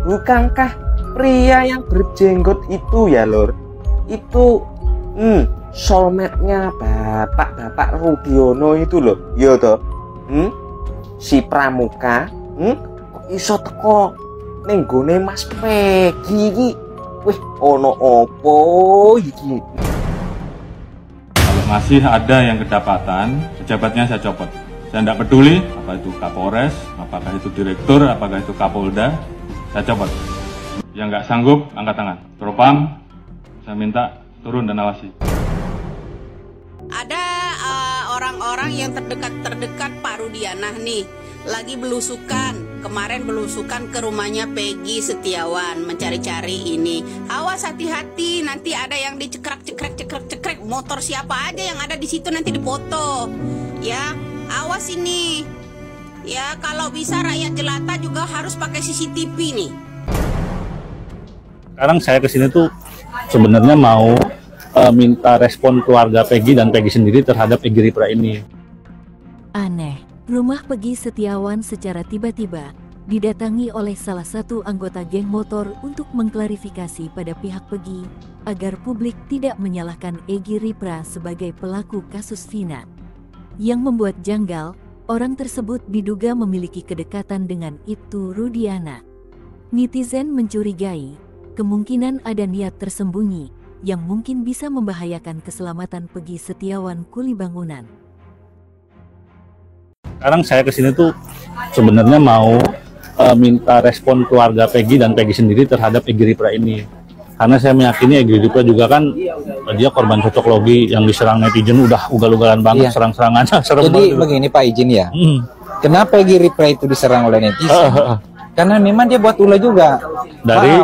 bukankah pria yang berjenggot itu ya Lur, itu soulmate-nya Bapak Rudiono itu loh, yo toh. Si Pramuka kok iso teko ning gone Mas Pegi iki. Wih, ono opo iki? Kalau masih ada yang kedapatan, pejabatnya saya copot. Saya tidak peduli apa itu Kapolres, apakah itu Direktur, apakah itu Kapolda, saya copot. Yang nggak sanggup, angkat tangan. Propam, saya minta turun dan awasi. Ada orang-orang yang terdekat Pak Rudiana nih, lagi belusukan. Kemarin belusukan ke rumahnya Peggy Setiawan, mencari-cari ini. Awas, hati-hati, nanti ada yang dicekrek, motor siapa aja yang ada di situ nanti dipoto. Ya, awas ini. Ya, kalau bisa rakyat jelata juga harus pakai CCTV nih. Sekarang saya kesini tuh sebenarnya mau minta respon keluarga Peggy dan Peggy sendiri terhadap Egy Ripra ini. Aneh, rumah Peggy Setiawan secara tiba-tiba didatangi oleh salah satu anggota geng motor untuk mengklarifikasi pada pihak Peggy agar publik tidak menyalahkan Egy Ripra sebagai pelaku kasus Vina. Yang membuat janggal, orang tersebut diduga memiliki kedekatan dengan Ibtu Rudiana. Netizen mencurigai kemungkinan ada niat tersembunyi yang mungkin bisa membahayakan keselamatan Peggy Setiawan kuli bangunan. Sekarang saya kesini tuh sebenarnya mau minta respon keluarga Peggy dan Peggy sendiri terhadap Egy Ripra ini. Karena saya meyakini Egy Ripra juga kan dia korban cocok logi yang diserang netizen udah ugal-ugalan banget, serang-serangannya serem banget. Jadi begini Pak, izin ya. Kenapa Egy Ripra itu diserang oleh netizen? Karena memang dia buat ulah juga. Dari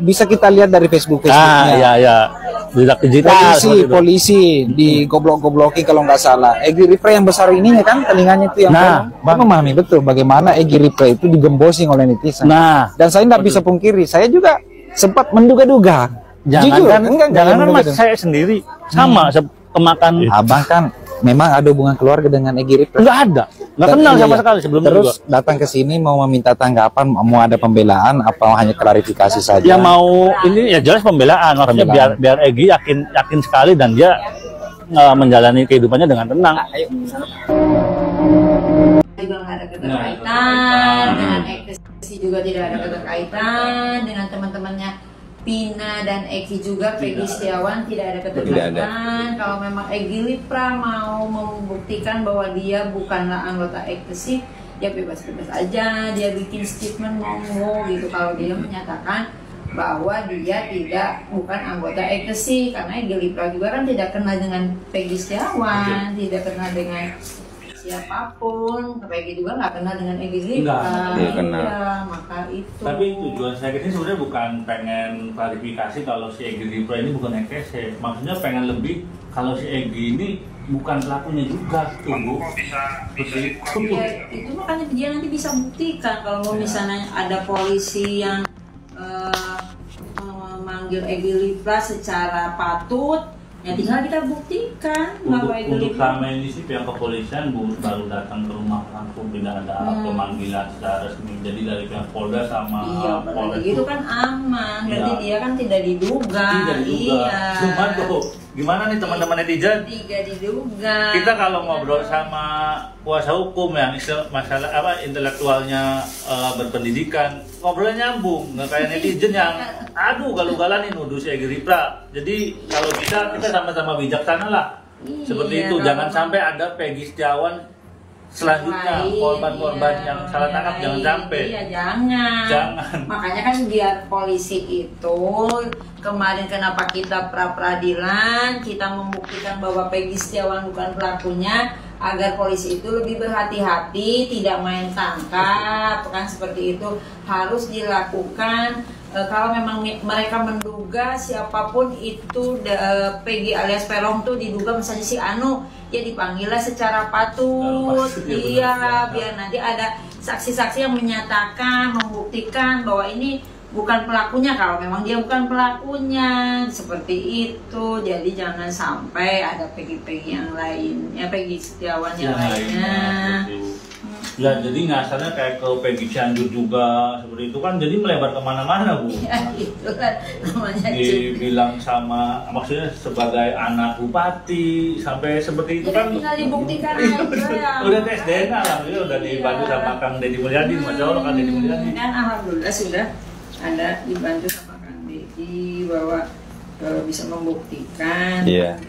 bisa kita lihat dari Facebook-nya. Ya. Tidak digital. Polisi di goblok-goblokin kalau nggak salah. Egy Ripra yang besar ininya kan, telinganya itu yang memahami betul bagaimana Egy Ripra itu digembosing oleh netizen. Dan saya tidak bisa pungkiri, saya juga sempat menduga-duga. Jangan mas, saya sendiri sama kemakan. Abang kan memang ada hubungan keluarga dengan Egy Ripra? Nggak ada, nggak kenal sama sekali sebelumnya. Terus juga datang ke sini mau meminta tanggapan, mau ada pembelaan, apa hanya klarifikasi saja? Ya mau ini ya jelas pembelaan, maksudnya biar Egy yakin sekali dan dia menjalani kehidupannya dengan tenang. Juga nggak ada keterkaitan dengan Eksi, juga tidak ada keterkaitan dengan teman-temannya Pina dan Eki juga. Peggy Setiawan tidak ada keterkaitan. Kalau memang Egy Ripra mau membuktikan bahwa dia bukanlah anggota Eksi, ya bebas-bebas aja, dia bikin statement monggo gitu. Kalau dia menyatakan bahwa dia bukan anggota Eksi, karena Egy Ripra juga kan tidak kenal dengan Peggy Setiawan, tidak kenal dengan siapapun. Peggy juga nggak kenal dengan Egy Ripra. Iya, maka itu. Tapi tujuan saya kesini sebenarnya bukan pengen klarifikasi kalau si Egy Ripra ini bukan EKC. Maksudnya pengen lebih kalau si Egy ini bukan pelakunya juga, tunggu. Ya, itu makanya dia nanti bisa buktikan kalau misalnya ada polisi yang memanggil Egy Ripra secara patut. Ya tinggal kita buktikan bahwa untuk selama ini sih pihak kepolisian baru datang ke rumah langsung, tidak ada pemanggilan secara resmi. Jadi dari pihak Polda sama Polres itu kan aman, berarti dia kan tidak diduga. Cuma tuh gimana nih teman-teman netizen? Tidak diduga. Kita kalau ngobrol sama kuasa hukum yang masalah intelektualnya berpendidikan, ngobrolnya nyambung, nggak kayak netizen yang galau-galan nih nuduh si Egy Ripra. Jadi kalau kita sama-sama bijaksana lah. Seperti itu, jangan sampai ada Peggy Setiawan selanjutnya korban-korban yang salah tangkap, jangan sampai. Iya, jangan. Makanya kan biar polisi itu kemarin kenapa kita pra-peradilan, kita membuktikan bahwa Peggy Setiawan bukan pelakunya, agar polisi itu lebih berhati-hati, tidak main tangkap, kan seperti itu harus dilakukan. Kalau memang mereka menduga siapapun itu Peggy alias Peron tuh diduga misalnya si Anu, ya dipanggillah secara patut. Iya, biar nanti ada saksi-saksi yang menyatakan, membuktikan bahwa ini bukan pelakunya, kalau memang dia bukan pelakunya, seperti itu. Jadi jangan sampai ada Peggy yang lain, ya Peggy Setiawan yang lainnya. Ya, jadi ngasarnya kayak ke Peggy Cianjur juga seperti itu kan, jadi melebar kemana-mana Bu. Ya itu kan namanya Dibilang sama, maksudnya sebagai anak bupati sampai seperti itu ya, kan. tinggal dibuktikan aja ya. Udah tes DNA lah, udah dibantu sama Kang Deddy Mulyadi, Masya Allah Kang Deddy Mulyadi. Dan alhamdulillah sudah ada dibantu sama Kang Deddy bahwa bisa membuktikan. Iya.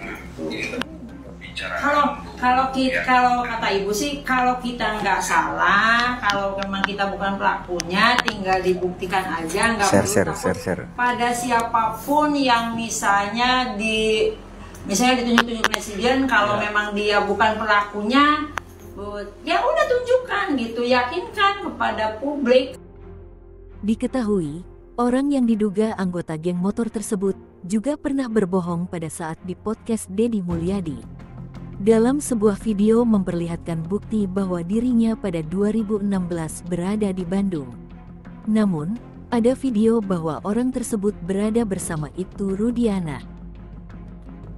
Kalau kata ibu sih, kalau kita nggak salah, kalau memang kita bukan pelakunya, tinggal dibuktikan aja, nggak perlu takut pada siapapun yang misalnya ditunjuk-tunjuk presiden. Kalau memang dia bukan pelakunya, ya udah tunjukkan gitu, yakinkan kepada publik. Diketahui, orang yang diduga anggota geng motor tersebut juga pernah berbohong pada saat di podcast Deddy Mulyadi. Dalam sebuah video memperlihatkan bukti bahwa dirinya pada 2016 berada di Bandung. Namun, ada video bahwa orang tersebut berada bersama Ibtu Rudiana.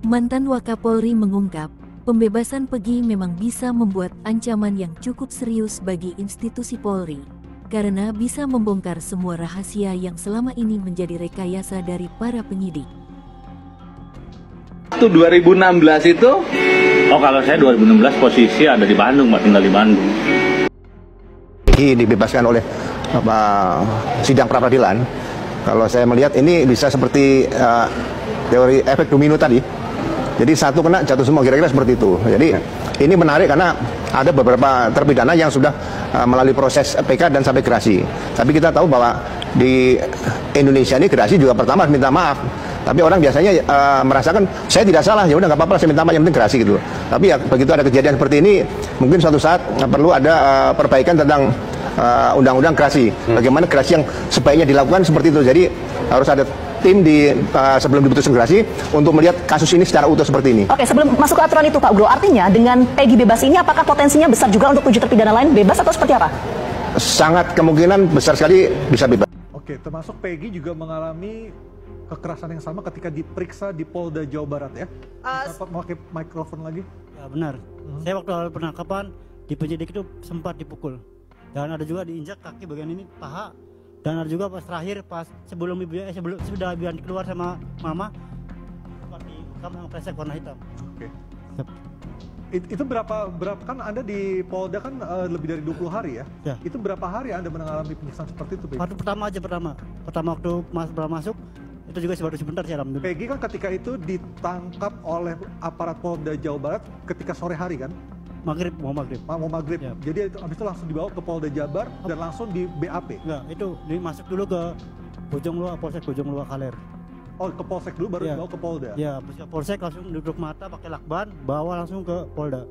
Mantan Wakapolri mengungkap, pembebasan Peggy memang bisa membuat ancaman yang cukup serius bagi institusi Polri, karena bisa membongkar semua rahasia yang selama ini menjadi rekayasa dari para penyidik. Itu 2016 itu? Oh, kalau saya 2016 posisi ada di Bandung, Mbak, tinggal di Bandung. Dibebaskan oleh sidang pra-peradilan. Kalau saya melihat ini bisa seperti teori efek domino tadi. Jadi satu kena jatuh semua, kira-kira seperti itu. Jadi ini menarik karena ada beberapa terpidana yang sudah melalui proses PK dan sampai gerasi. Tapi kita tahu bahwa di Indonesia ini gerasi juga pertama minta maaf. Tapi orang biasanya merasakan saya tidak salah, ya udah nggak apa-apa, saya minta maaf, yang penting gerasi gitu. Tapi ya begitu ada kejadian seperti ini, mungkin suatu saat perlu ada perbaikan tentang undang-undang gerasi. Bagaimana gerasi yang sebaiknya dilakukan seperti itu. Jadi harus ada tim sebelum diputuskan gerasi untuk melihat kasus ini secara utuh seperti ini. Oke, sebelum masuk ke aturan itu Pak Ugro, artinya dengan Peggy bebas ini apakah potensinya besar juga untuk 7 terpidana lain bebas atau seperti apa? Sangat kemungkinan besar sekali bisa bebas. Oke, termasuk Peggy juga mengalami kekerasan yang sama ketika diperiksa di Polda Jawa Barat ya? Bisa pakai mikrofon lagi? Ya benar. Saya waktu awal penangkapan di penyidik itu sempat dipukul. Dan ada juga diinjak kaki bagian ini, paha. Dan ada juga pas terakhir, pas sebelum sudah ibu keluar sama mama, dikam sama kresek warna hitam. Oke. Itu berapa kan Anda di Polda kan lebih dari 20 hari ya? Ya. Itu berapa hari Anda mengalami penyiksaan seperti itu, Peggy? Waktu pertama waktu masuk itu juga baru sebentar sih alhamdulillah. Peggy kan ketika itu ditangkap oleh aparat Polda Jawa Barat ketika sore hari kan? Mau maghrib. Ya. Jadi habis itu langsung dibawa ke Polda Jabar dan langsung di BAP? Enggak, itu dimasuk dulu ke Polsek Bojong Luar Kaler. Oh, ke Polsek dulu baru dibawa ke Polda? Ya, ke Polsek langsung duduk mata pakai lakban, bawa langsung ke Polda.